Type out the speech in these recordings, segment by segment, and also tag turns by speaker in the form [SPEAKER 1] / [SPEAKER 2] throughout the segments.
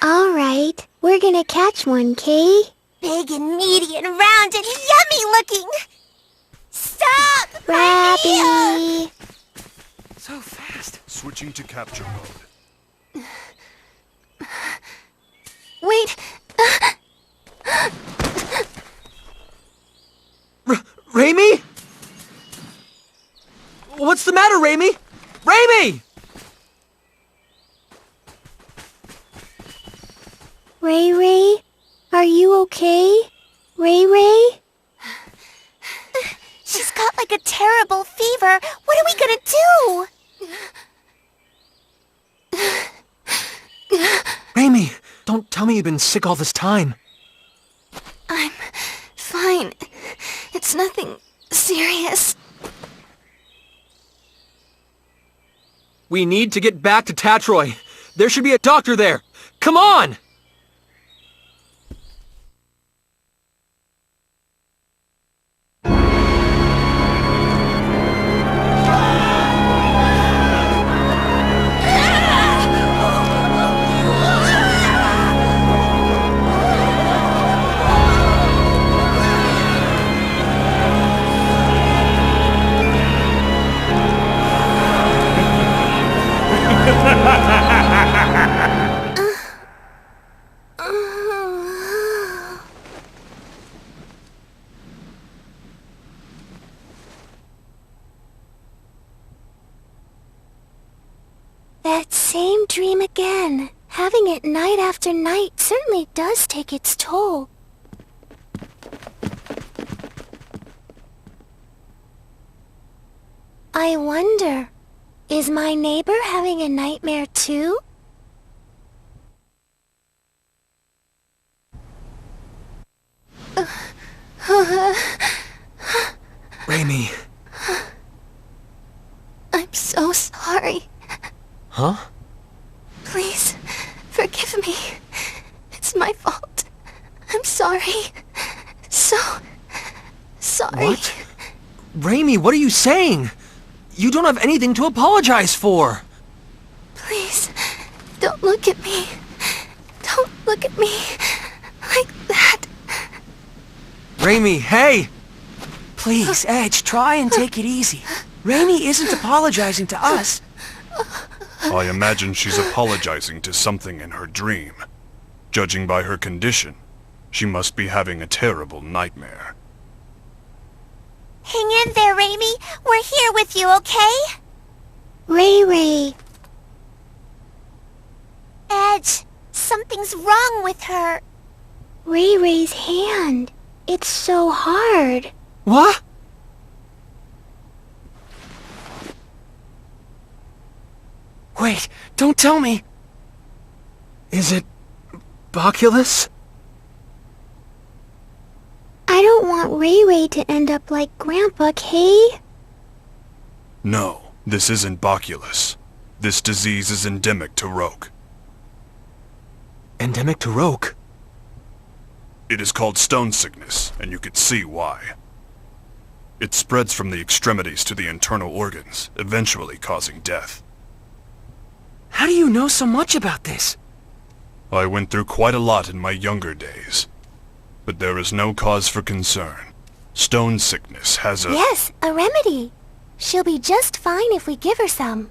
[SPEAKER 1] All right, we're gonna catch one, Kay.
[SPEAKER 2] Big and meaty and round and yummy looking. Stop!
[SPEAKER 1] Rabbie!
[SPEAKER 3] So fast.
[SPEAKER 4] Switching to capture mode.
[SPEAKER 2] Wait.
[SPEAKER 3] Reimi? What's the matter, Reimi? Reimi!
[SPEAKER 1] Ray Ray? Are you okay? Ray Ray?
[SPEAKER 2] She's got like a terrible fever. What are we gonna do?
[SPEAKER 3] Reimi, don't tell me you've been sick all this time.
[SPEAKER 2] I'm fine. It's nothing serious.
[SPEAKER 3] We need to get back to Tatroy. There should be a doctor there. Come on!
[SPEAKER 1] That same dream again. Having it night after night certainly does take its toll. I wonder, is my neighbor having a nightmare too?
[SPEAKER 3] Reimi.
[SPEAKER 2] I'm so sorry.
[SPEAKER 3] Huh?
[SPEAKER 2] Please, forgive me. It's my fault. I'm sorry. So sorry.
[SPEAKER 3] What? Reimi, what are you saying? You don't have anything to apologize for.
[SPEAKER 2] Please, don't look at me. Don't look at me like that.
[SPEAKER 3] Reimi, hey!
[SPEAKER 5] Please, Edge, try and take it easy. Reimi isn't apologizing to us.
[SPEAKER 4] I imagine she's apologizing to something in her dream. Judging by her condition, she must be having a terrible nightmare.
[SPEAKER 2] Hang in there, Reimi. We're here with you, okay?
[SPEAKER 1] Ray Ray.
[SPEAKER 2] Edge, something's wrong with her.
[SPEAKER 1] Ray Ray's hand. It's so hard.
[SPEAKER 3] What?
[SPEAKER 5] Wait, don't tell me.
[SPEAKER 3] Is it... Boculus?
[SPEAKER 1] I don't want Ray Ray to end up like Grandpa, Kay.
[SPEAKER 4] No, this isn't Boculus. This disease is endemic to Roke.
[SPEAKER 3] Endemic to Roke?
[SPEAKER 4] It is called stone sickness, and you could see why. It spreads from the extremities to the internal organs, eventually causing death.
[SPEAKER 5] How do you know so much about this?
[SPEAKER 4] I went through quite a lot in my younger days. But there is no cause for concern. Stone sickness has a...
[SPEAKER 1] Yes, a remedy. She'll be just fine if we give her some.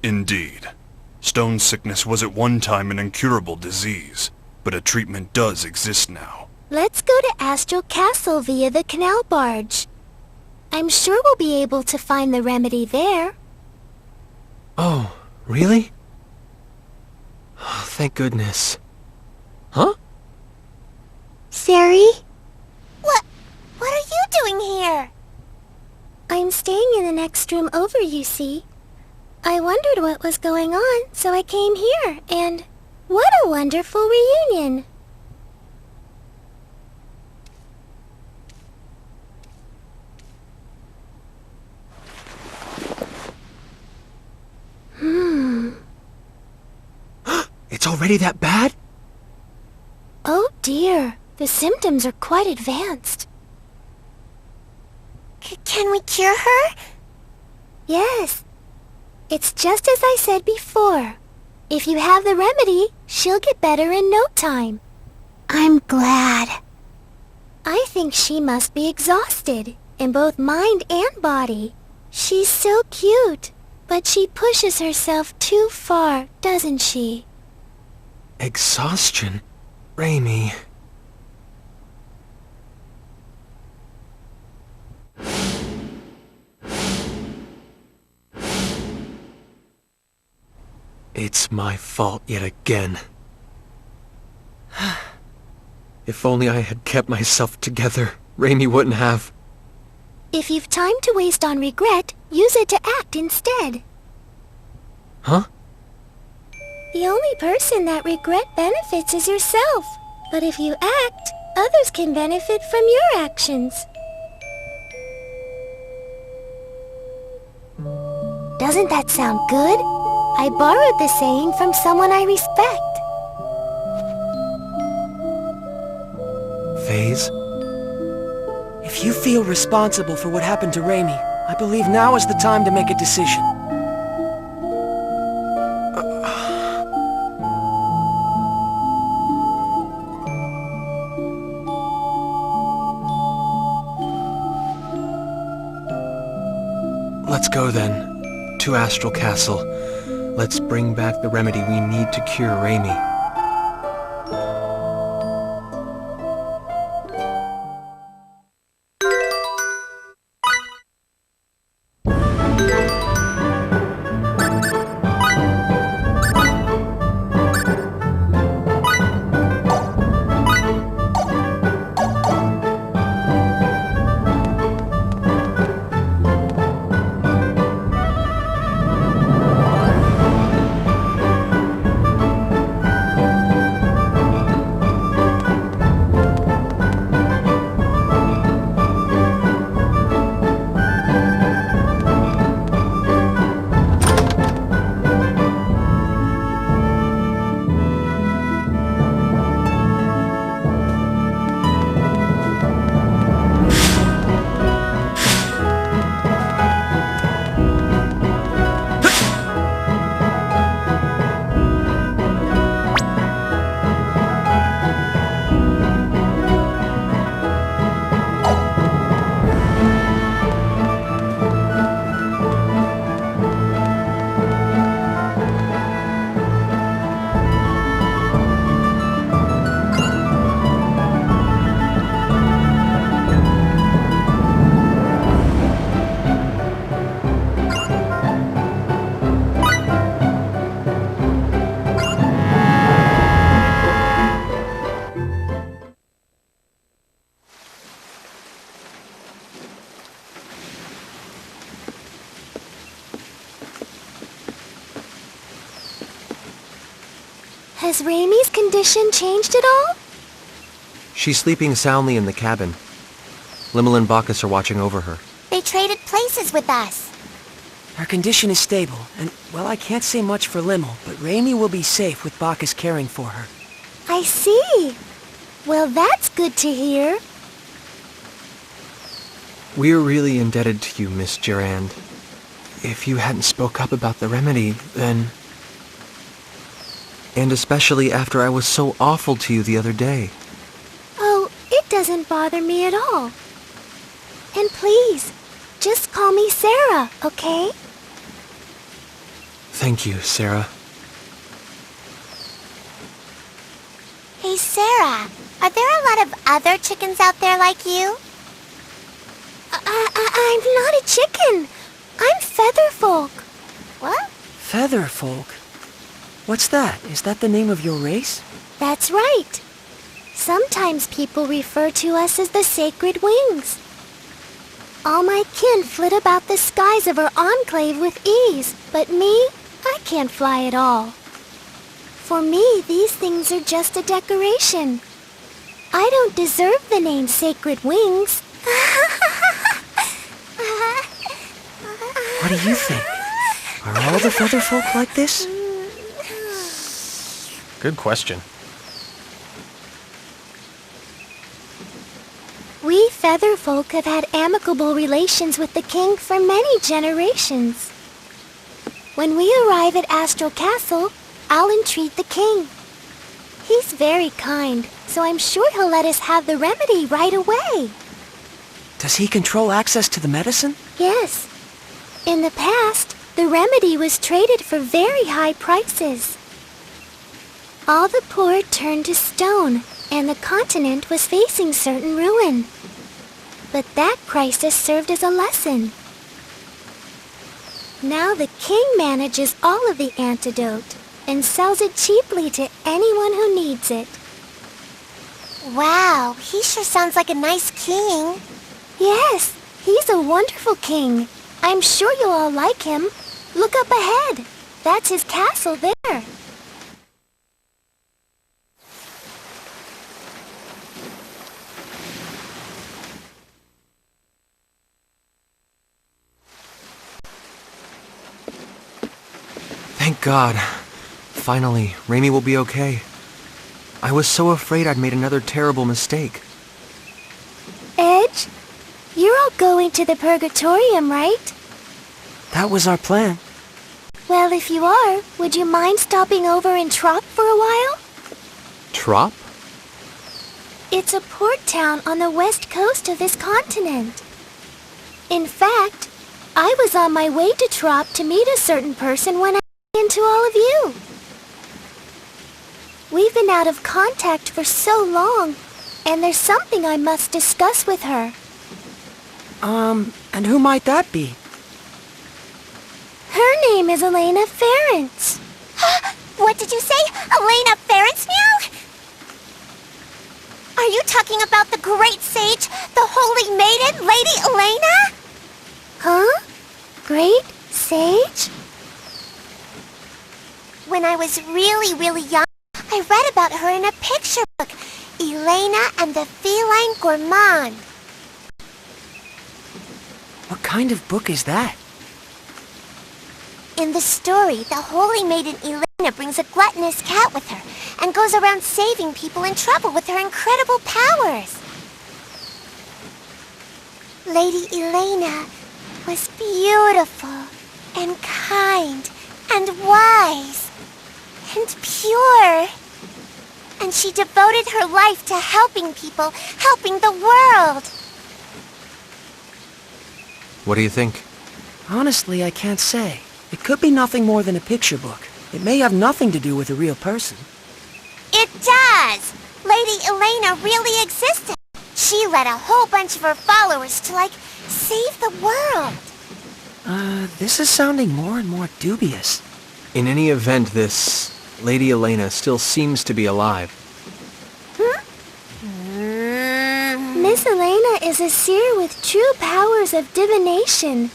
[SPEAKER 4] Indeed. Stone sickness was at one time an incurable disease, but a treatment does exist now.
[SPEAKER 1] Let's go to Astral Castle via the canal barge. I'm sure we'll be able to find the remedy there.
[SPEAKER 3] Oh, really? Oh, thank goodness. Huh?
[SPEAKER 1] Sari?
[SPEAKER 2] What are you doing here?
[SPEAKER 1] I'm staying in the next room over, you see. I wondered what was going on, so I came here, and what a wonderful reunion.
[SPEAKER 3] It's already that bad?
[SPEAKER 1] Oh dear, the symptoms are quite advanced.
[SPEAKER 2] Can we cure her?
[SPEAKER 1] Yes. It's just as I said before. If you have the remedy, she'll get better in no time.
[SPEAKER 2] I'm glad.
[SPEAKER 1] I think she must be exhausted, in both mind and body. She's so cute, but she pushes herself too far, doesn't she?
[SPEAKER 3] Exhaustion? Reimi. It's my fault yet again. If only I had kept myself together, Reimi wouldn't have.
[SPEAKER 1] If you've time to waste on regret, use it to act instead.
[SPEAKER 3] Huh?
[SPEAKER 1] The only person that regret benefits is yourself. But if you act, others can benefit from your actions. Doesn't that sound good? I borrowed the saying from someone I respect.
[SPEAKER 3] Phase?
[SPEAKER 5] If you feel responsible for what happened to Reimi, I believe now is the time to make a decision.
[SPEAKER 3] Let's go then. To Astral Castle. Let's bring back the remedy we need to cure Reimi.
[SPEAKER 1] Has Reimi's condition changed at all?
[SPEAKER 3] She's sleeping soundly in the cabin. Limmel and Bacchus are watching over her.
[SPEAKER 2] They traded places with us.
[SPEAKER 5] Her condition is stable, and, well, I can't say much for Limmel, but Reimi will be safe with Bacchus caring for her.
[SPEAKER 1] I see. Well, that's good to hear.
[SPEAKER 3] We're really indebted to you, Miss Durand. If you hadn't spoke up about the remedy, then... And especially after I was so awful to you the other day.
[SPEAKER 1] Oh, it doesn't bother me at all. And please, just call me Sarah, okay?
[SPEAKER 3] Thank you, Sarah.
[SPEAKER 2] Hey, Sarah, are there a lot of other chickens out there like you?
[SPEAKER 1] I'm not a chicken. I'm Featherfolk.
[SPEAKER 2] What?
[SPEAKER 5] Featherfolk? What's that? Is that the name of your race?
[SPEAKER 1] That's right. Sometimes people refer to us as the Sacred Wings. All my kin flit about the skies of our enclave with ease, but me, I can't fly at all. For me, these things are just a decoration. I don't deserve the name Sacred Wings.
[SPEAKER 5] What do you think? Are all the Featherfolk like this?
[SPEAKER 3] Good question.
[SPEAKER 1] We Featherfolk have had amicable relations with the king for many generations. When we arrive at Astral Castle, I'll entreat the king. He's very kind, so I'm sure he'll let us have the remedy right away.
[SPEAKER 5] Does he control access to the medicine?
[SPEAKER 1] Yes. In the past, the remedy was traded for very high prices. All the poor turned to stone, and the continent was facing certain ruin. But that crisis served as a lesson. Now the king manages all of the antidote and sells it cheaply to anyone who needs it.
[SPEAKER 2] Wow, he sure sounds like a nice king.
[SPEAKER 1] Yes, he's a wonderful king. I'm sure you'll all like him. Look up ahead. That's his castle there.
[SPEAKER 3] Thank God. Finally, Reimi will be okay. I was so afraid I'd made another terrible mistake.
[SPEAKER 1] Edge, you're all going to the Purgatorium, right?
[SPEAKER 5] That was our plan.
[SPEAKER 1] Well, if you are, would you mind stopping over in Trop for a while?
[SPEAKER 3] Trop?
[SPEAKER 1] It's a port town on the west coast of this continent. In fact, I was on my way to Trop to meet a certain person when I ran into all of you. We've been out of contact for so long, and there's something I must discuss with her.
[SPEAKER 5] And who might that be?
[SPEAKER 1] Her name is Elena Ference.
[SPEAKER 2] What did you say? Elena Ference now? Are you talking about the great sage, the holy maiden, Lady Elena?
[SPEAKER 1] Huh? Great Sage?
[SPEAKER 2] When I was really young, I read about her in a picture book, Elena and the Feline Gourmand.
[SPEAKER 5] What kind of book is that?
[SPEAKER 2] In the story, the holy maiden Elena brings a gluttonous cat with her and goes around saving people in trouble with her incredible powers. Lady Elena was beautiful and kind and wise and pure. And she devoted her life to helping people, helping the world.
[SPEAKER 3] What do you think?
[SPEAKER 5] Honestly, I can't say. It could be nothing more than a picture book. It may have nothing to do with a real person.
[SPEAKER 2] It does! Lady Elena really existed. She led a whole bunch of her followers to, save the world.
[SPEAKER 5] This is sounding more and more dubious.
[SPEAKER 3] In any event, this Lady Elena still seems to be alive.
[SPEAKER 1] Miss Elena is a seer with true powers of divination.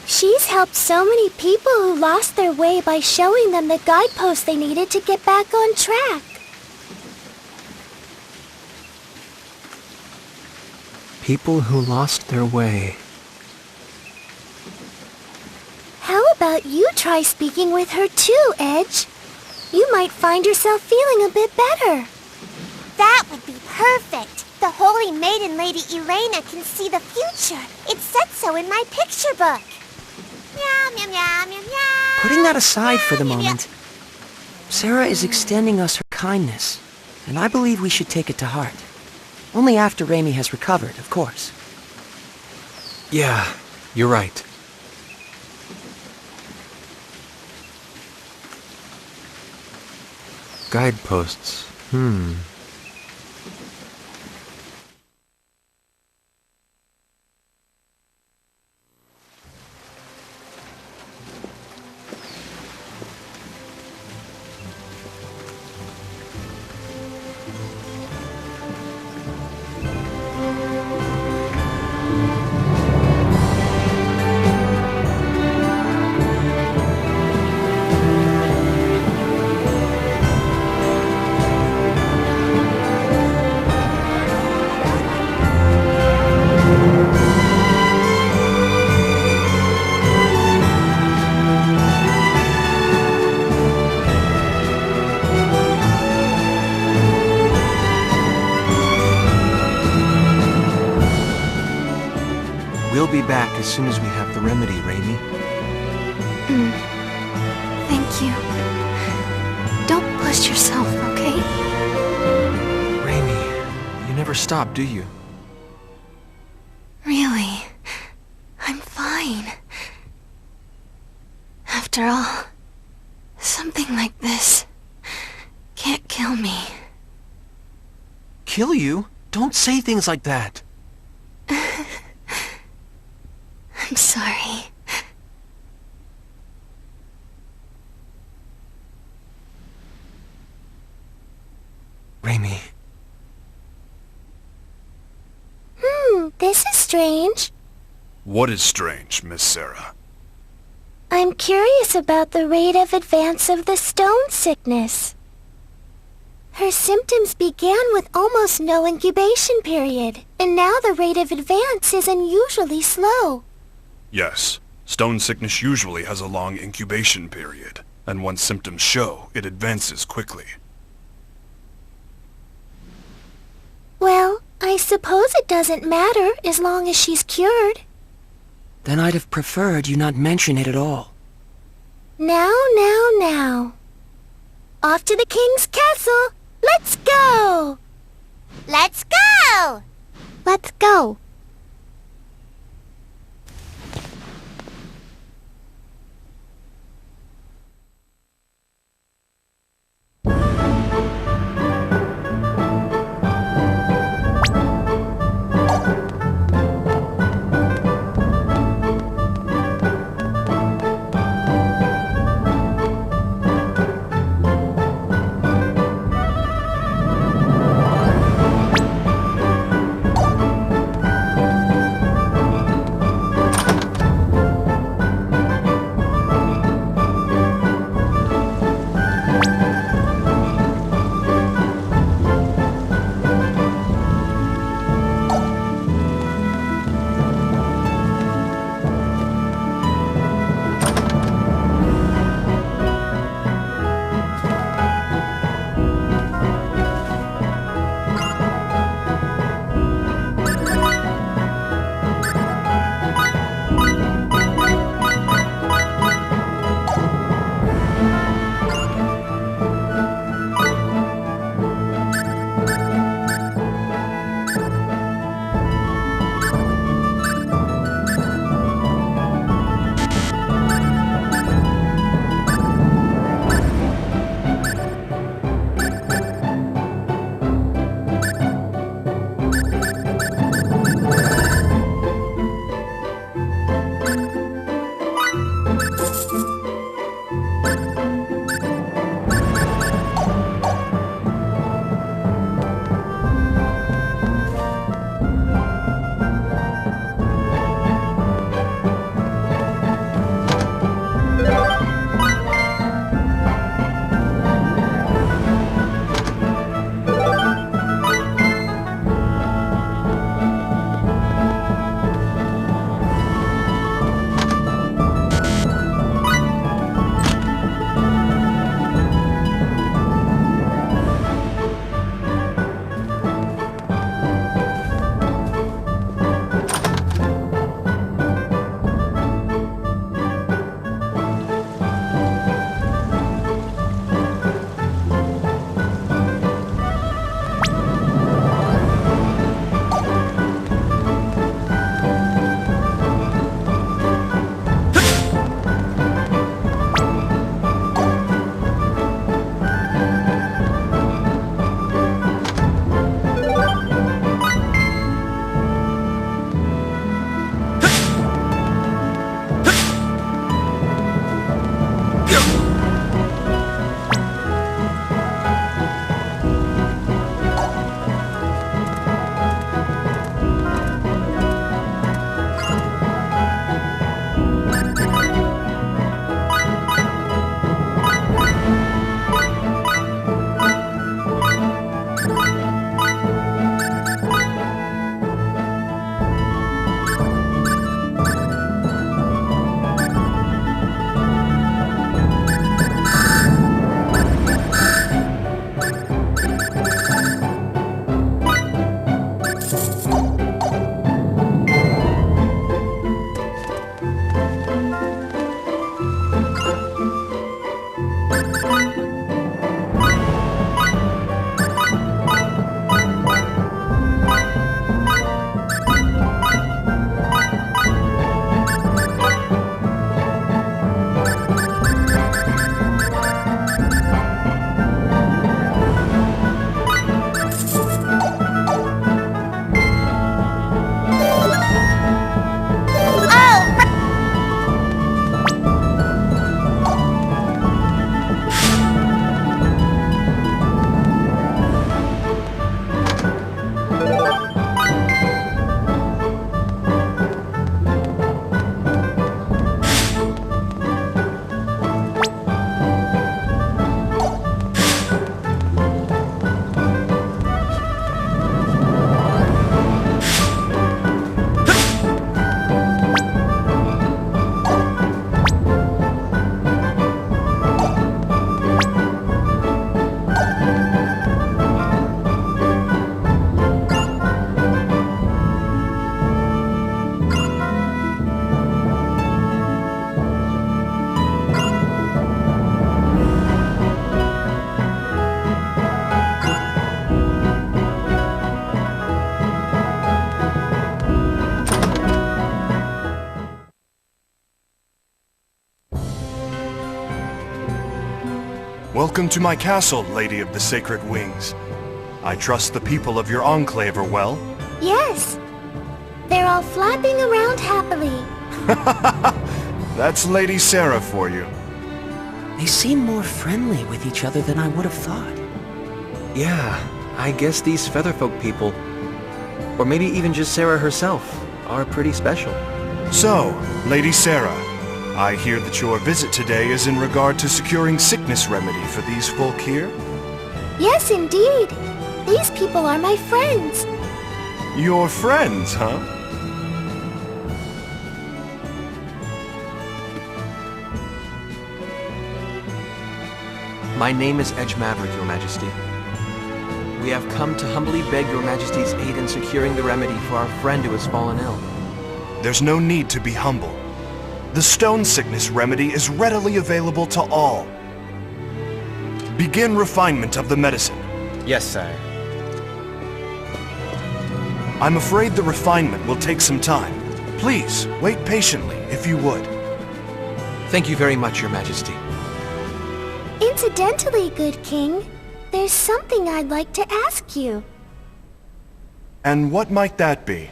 [SPEAKER 1] She's helped so many people who lost their way by showing them the guideposts they needed to get back on track.
[SPEAKER 3] People who lost their way.
[SPEAKER 1] How about you try speaking with her too, Edge? You might find yourself feeling a bit better.
[SPEAKER 2] That would be perfect. The holy maiden Lady Elena can see the future. It said so in my picture book. Meow, meow, meow, meow, meow.
[SPEAKER 5] Putting that aside for the
[SPEAKER 2] Meow, meow, meow.
[SPEAKER 5] moment, Sarah is extending us her kindness, and I believe we should take it to heart. Only after Reimi has recovered, of course.
[SPEAKER 3] Yeah, you're right. Guideposts. We'll be back as soon as we have the remedy, Reimi.
[SPEAKER 2] Thank you.
[SPEAKER 3] never stop, do you?
[SPEAKER 1] Really, I'm fine. After all, something like this can't kill me.
[SPEAKER 3] Kill you? Don't say things like that.
[SPEAKER 1] I'm sorry.
[SPEAKER 3] Reimi.
[SPEAKER 1] This is strange.
[SPEAKER 4] What is strange, Miss Sarah?
[SPEAKER 1] I'm curious about the rate of advance of the stone sickness. Her symptoms began with almost no incubation period, and now the rate of advance is unusually slow.
[SPEAKER 4] Yes, stone sickness usually has a long incubation period, and once symptoms show, it advances quickly.
[SPEAKER 1] Well, I suppose it doesn't matter as long as she's cured.
[SPEAKER 5] Then I'd have preferred you not mention it at all.
[SPEAKER 1] Now. Off to the king's castle! Let's go!
[SPEAKER 2] Let's go!
[SPEAKER 1] Let's go.
[SPEAKER 4] Welcome to my castle, Lady of the Sacred Wings. I trust the people of your enclave are well.
[SPEAKER 1] Yes. They're all flapping around happily.
[SPEAKER 4] That's Lady Sarah for you.
[SPEAKER 5] They seem more friendly with each other than I would have thought.
[SPEAKER 3] Yeah, I guess these Featherfolk people, or maybe even just Sarah herself, are pretty special.
[SPEAKER 4] So, Lady Sarah, I hear that your visit today is in regard to securing sickness remedy for these folk here?
[SPEAKER 1] Yes, indeed. These people are my friends.
[SPEAKER 4] Your friends, huh?
[SPEAKER 3] My name is Edge Maverick, Your Majesty. We have come to humbly beg Your Majesty's aid in securing the remedy for our friend who has fallen ill.
[SPEAKER 4] There's no need to be humble. The stone sickness remedy is readily available to all. Begin refinement of the medicine.
[SPEAKER 3] Yes, sire.
[SPEAKER 4] I'm afraid the refinement will take some time. Please, wait patiently, if you would.
[SPEAKER 3] Thank you very much, Your Majesty.
[SPEAKER 1] Incidentally, good king, there's something I'd like to ask you.
[SPEAKER 4] And what might that be?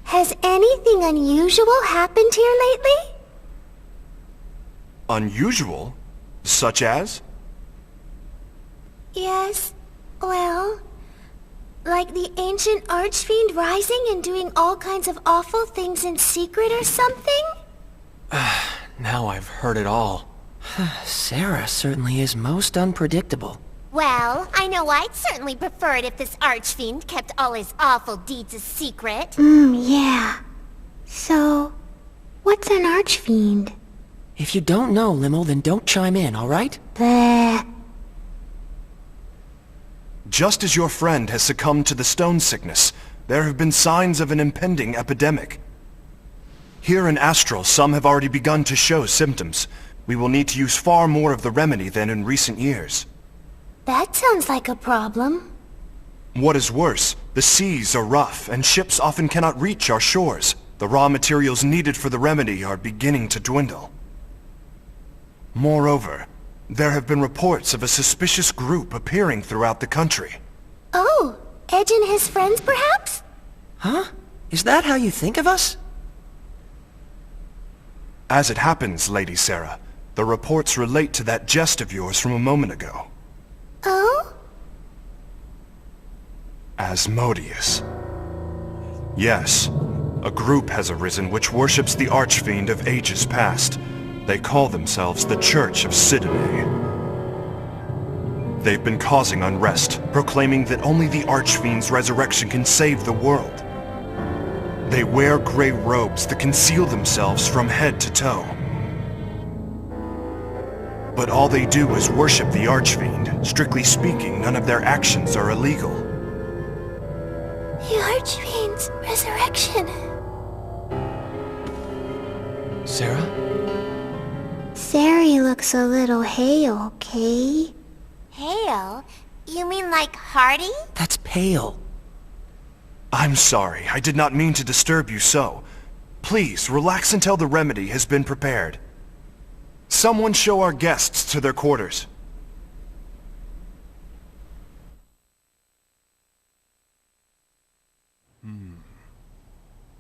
[SPEAKER 1] Has anything unusual happened here lately?
[SPEAKER 4] Unusual? Such as?
[SPEAKER 1] Yes, well, like the ancient archfiend rising and doing all kinds of awful things in secret or something?
[SPEAKER 3] Now I've heard it all.
[SPEAKER 5] Sarah certainly is most unpredictable.
[SPEAKER 2] Well, I know I'd certainly prefer it if this archfiend kept all his awful deeds a secret.
[SPEAKER 1] Yeah. So, what's an archfiend?
[SPEAKER 5] If you don't know, Limo, then don't chime in, alright?
[SPEAKER 1] Bleh.
[SPEAKER 4] Just as your friend has succumbed to the stone sickness, there have been signs of an impending epidemic. Here in Astral, some have already begun to show symptoms. We will need to use far more of the remedy than in recent years.
[SPEAKER 1] That sounds like a problem.
[SPEAKER 4] What is worse, the seas are rough, and ships often cannot reach our shores. The raw materials needed for the remedy are beginning to dwindle. Moreover, there have been reports of a suspicious group appearing throughout the country.
[SPEAKER 1] Oh, Edge and his friends, perhaps?
[SPEAKER 5] Huh? Is that how you think of us?
[SPEAKER 4] As it happens, Lady Sarah, the reports relate to that jest of yours from a moment ago.
[SPEAKER 1] Oh?
[SPEAKER 4] Asmodeus. Yes, a group has arisen which worships the Archfiend of ages past. They call themselves the Church of Sidene. They've been causing unrest, proclaiming that only the Archfiend's resurrection can save the world. They wear gray robes that conceal themselves from head to toe. But all they do is worship the Archfiend. Strictly speaking, none of their actions are illegal.
[SPEAKER 1] The Archfiend's resurrection.
[SPEAKER 3] Sarah?
[SPEAKER 1] Sari looks a little hale, Kay.
[SPEAKER 2] Hale? You mean like Hardy?
[SPEAKER 5] That's pale.
[SPEAKER 4] I'm sorry, I did not mean to disturb you so. Please, relax until the remedy has been prepared. Someone show our guests to their quarters.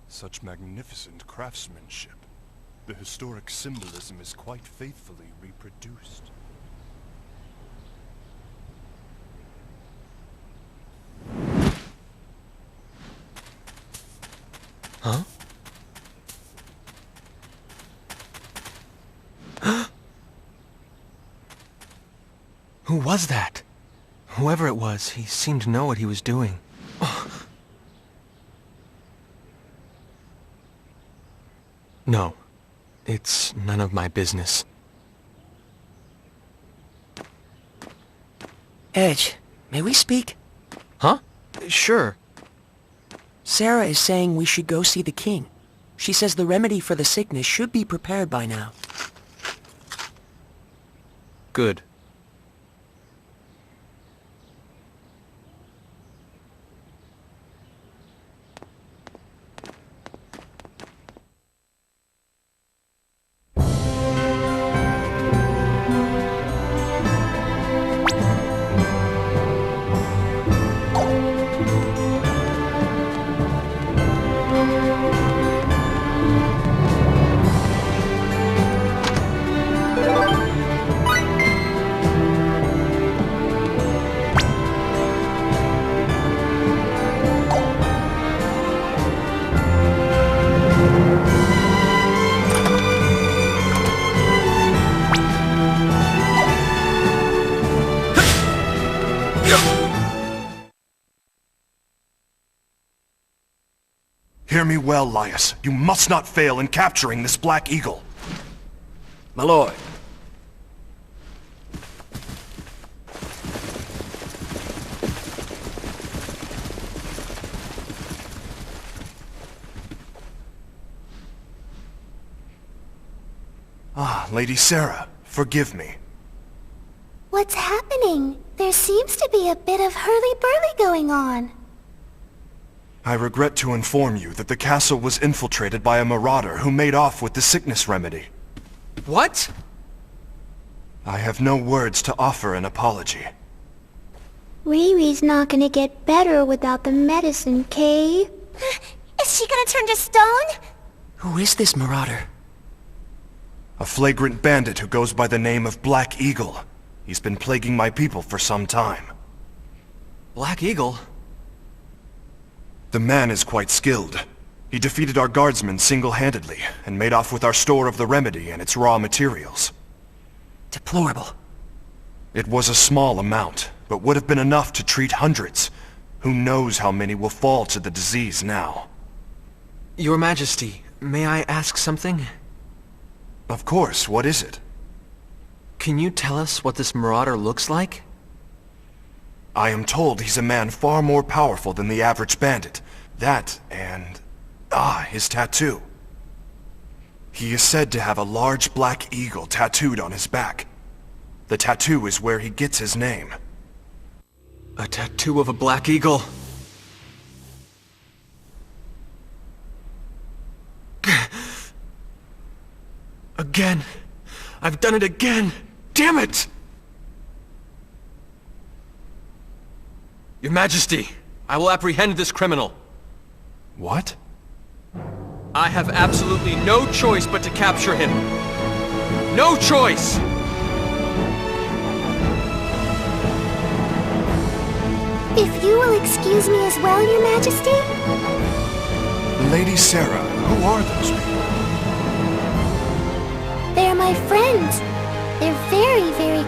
[SPEAKER 4] Such magnificent craftsmanship. The historic symbolism is quite faithfully reproduced.
[SPEAKER 3] Huh? Who was that? Whoever it was, he seemed to know what he was doing. No, it's none of my business.
[SPEAKER 5] Edge, may we speak?
[SPEAKER 3] Huh? Sure.
[SPEAKER 5] Sarah is saying we should go see the king. She says the remedy for the sickness should be prepared by now.
[SPEAKER 3] Good.
[SPEAKER 4] Hear me well, Laius. You must not fail in capturing this Black Eagle.
[SPEAKER 3] My lord.
[SPEAKER 4] Ah, Lady Sarah, forgive me.
[SPEAKER 1] What's happening? There seems to be a bit of hurly-burly going on.
[SPEAKER 4] I regret to inform you that the castle was infiltrated by a marauder who made off with the sickness remedy.
[SPEAKER 3] What?
[SPEAKER 4] I have no words to offer an apology.
[SPEAKER 1] Riri's not gonna get better without the medicine, Kay.
[SPEAKER 2] Is she gonna turn to stone?
[SPEAKER 5] Who is this marauder?
[SPEAKER 4] A flagrant bandit who goes by the name of Black Eagle. He's been plaguing my people for some time.
[SPEAKER 3] Black Eagle?
[SPEAKER 4] The man is quite skilled. He defeated our guardsmen single-handedly, and made off with our store of the remedy and its raw materials.
[SPEAKER 5] Deplorable.
[SPEAKER 4] It was a small amount, but would have been enough to treat hundreds. Who knows how many will fall to the disease now?
[SPEAKER 3] Your Majesty, may I ask something?
[SPEAKER 4] Of course, what is it?
[SPEAKER 3] Can you tell us what this marauder looks like?
[SPEAKER 4] I am told he's a man far more powerful than the average bandit. That, and... his tattoo. He is said to have a large black eagle tattooed on his back. The tattoo is where he gets his name.
[SPEAKER 3] A tattoo of a black eagle. Again. I've done it again. Damn it! Your Majesty, I will apprehend this criminal.
[SPEAKER 4] What?
[SPEAKER 3] I have absolutely no choice but to capture him. No choice!
[SPEAKER 1] If you will excuse me as well, Your Majesty?
[SPEAKER 4] Lady Sarah, who are those people?
[SPEAKER 1] They're my friends. They're very, very